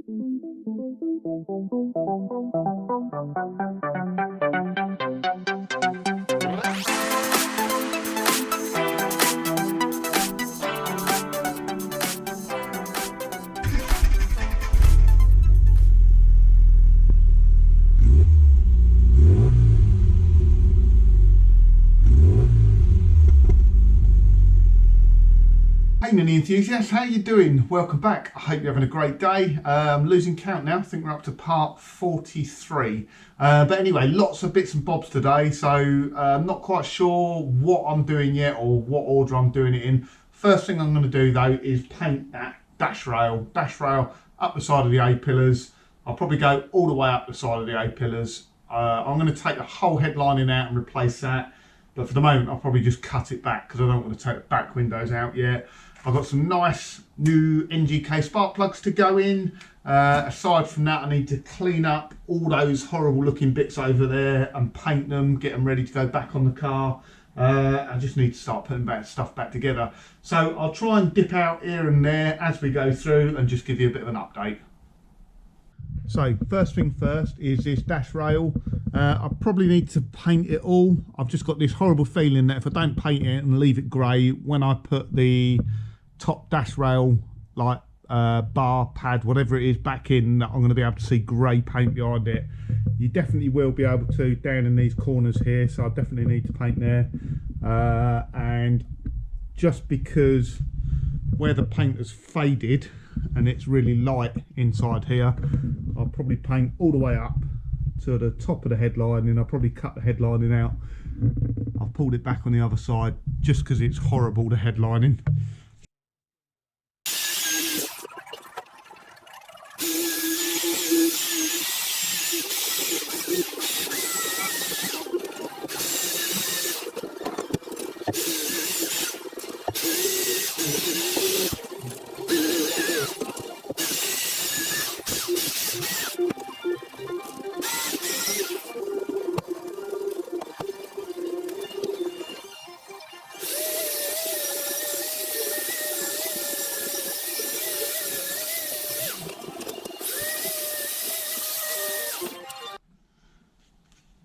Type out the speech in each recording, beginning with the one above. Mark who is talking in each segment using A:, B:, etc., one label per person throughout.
A: Hey Mini enthusiasts, how you doing? Welcome back. I hope you're having a great day. Losing count now, I think we're up to part 43. But anyway, lots of bits and bobs today, so I'm not quite sure what I'm doing yet or what order I'm doing it in. First thing I'm going to do though is paint that dash rail up the side of the A-pillars. I'll probably go all the way up the side of the A-pillars. I'm going to take the whole headlining out and replace that. But for the moment, I'll probably just cut it back because I don't want to take the back windows out yet. I've got some nice new NGK spark plugs to go in. Aside from that, I need to clean up all those horrible looking bits over there and paint them, get them ready to go back on the car. I just need to start putting stuff back together. So I'll try and dip out here and there as we go through and just give you a bit of an update. So first thing first is this dash rail. I probably need to paint it all. I've just got this horrible feeling that if I don't paint it and leave it grey, when I put the top dash rail, like bar, pad, whatever it is, back in, I'm going to be able to see grey paint behind it. You definitely will be able to down in these corners here, so I definitely need to paint there. And just because where the paint has faded and it's really light inside here, I'll probably paint all the way up to the top of the headline, and I'll probably cut the headlining out. I've pulled it back on the other side just because it's horrible, the headlining.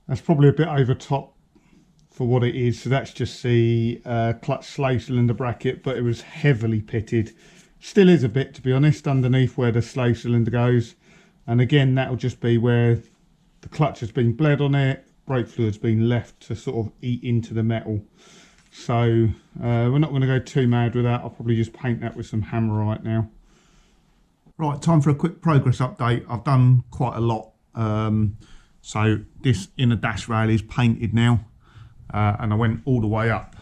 A: That's probably a bit over top for what it is. So that's just the clutch slave cylinder bracket, but it was heavily pitted. Still is a bit, to be honest, underneath where the slave cylinder goes. And again, that'll just be where the clutch has been bled on it, brake fluid's been left to sort of eat into the metal. So we're not going to go too mad with that. I'll probably just paint that with some Hammerite now. Right, time for a quick progress update. I've done quite a lot. So this inner dash rail is painted now, and I went all the way up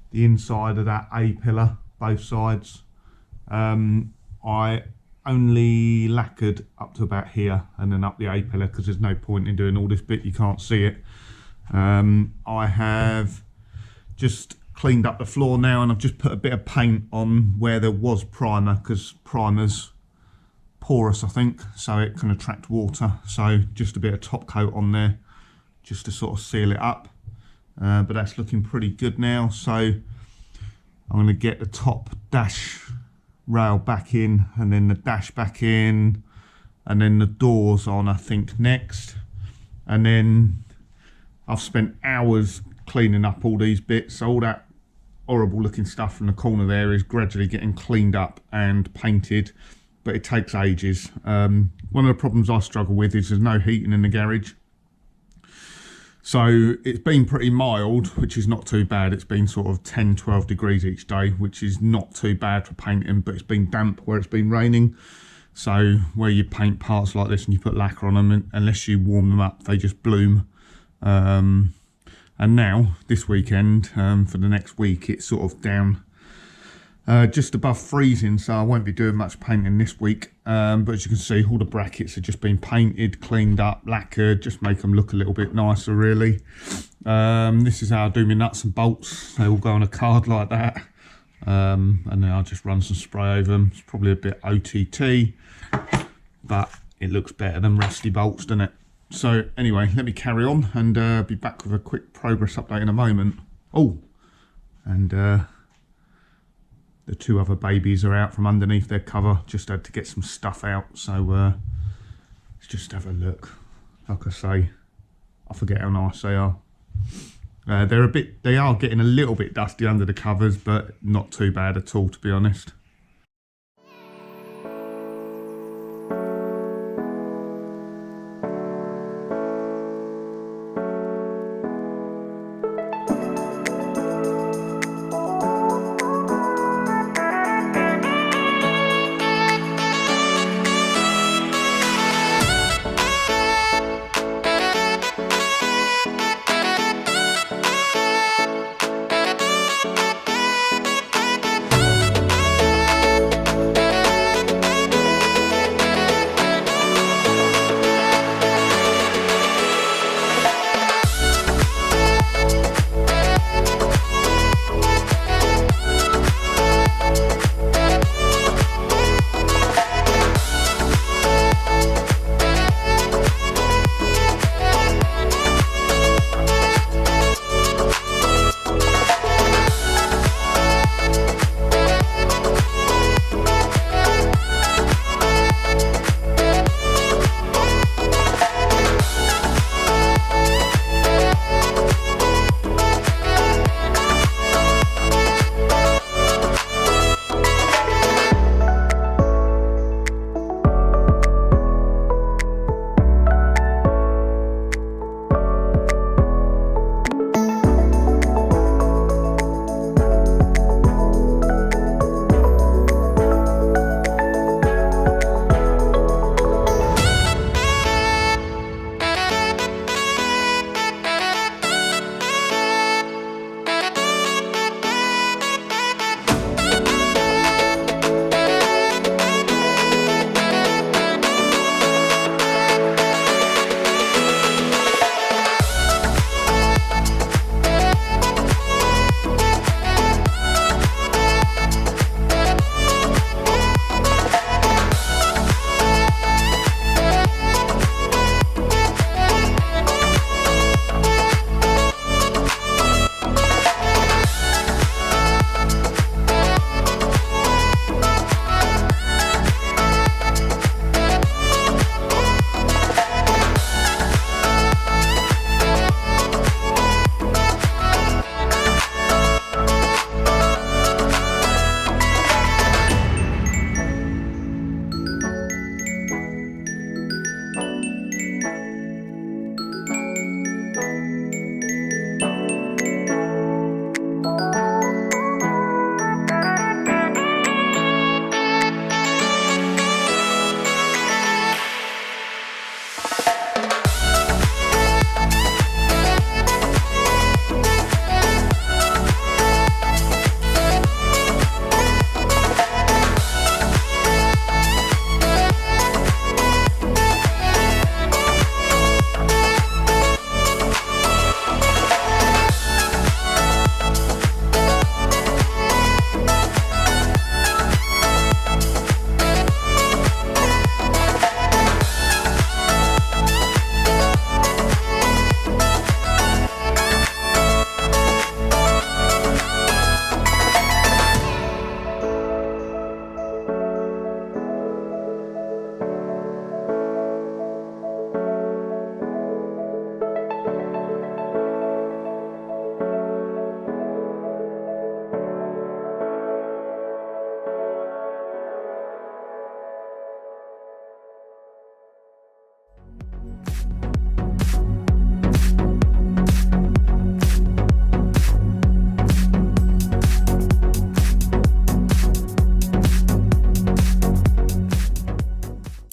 A: the inside of that A-pillar, both sides. I only lacquered up to about here and then up the A-pillar because there's no point in doing all this bit, you can't see it. I have just cleaned up the floor now, and I've just put a bit of paint on where there was primer, because primer's porous, I think, so it can attract water. So just a bit of top coat on there just to sort of seal it up, but that's looking pretty good now. So I'm going to get the top dash rail back in, and then the dash back in, and then the doors on, I think, next. And then I've spent hours cleaning up all these bits, so all that horrible looking stuff from the corner there is gradually getting cleaned up and painted, but it takes ages. One of the problems I struggle with is there's no heating in the garage. So it's been pretty mild, which is not too bad. It's been sort of 10, 12 degrees each day, which is not too bad for painting, but it's been damp where it's been raining. So where you paint parts like this and you put lacquer on them, unless you warm them up, they just bloom. And now, this weekend, for the next week, it's sort of down just above freezing, so I won't be doing much painting this week. But as you can see, all the brackets have just been painted, cleaned up, lacquered, just make them look a little bit nicer, really. This is how I do my nuts and bolts. They all go on a card like that. And then I'll just run some spray over them. It's probably a bit OTT, but it looks better than rusty bolts, doesn't it? So anyway, let me carry on and be back with a quick progress update in a moment. Oh, and the two other babies are out from underneath their cover. Just had to get some stuff out, so let's just have a look. Like I say, I forget how nice they are. They are getting a little bit dusty under the covers, but not too bad at all, to be honest.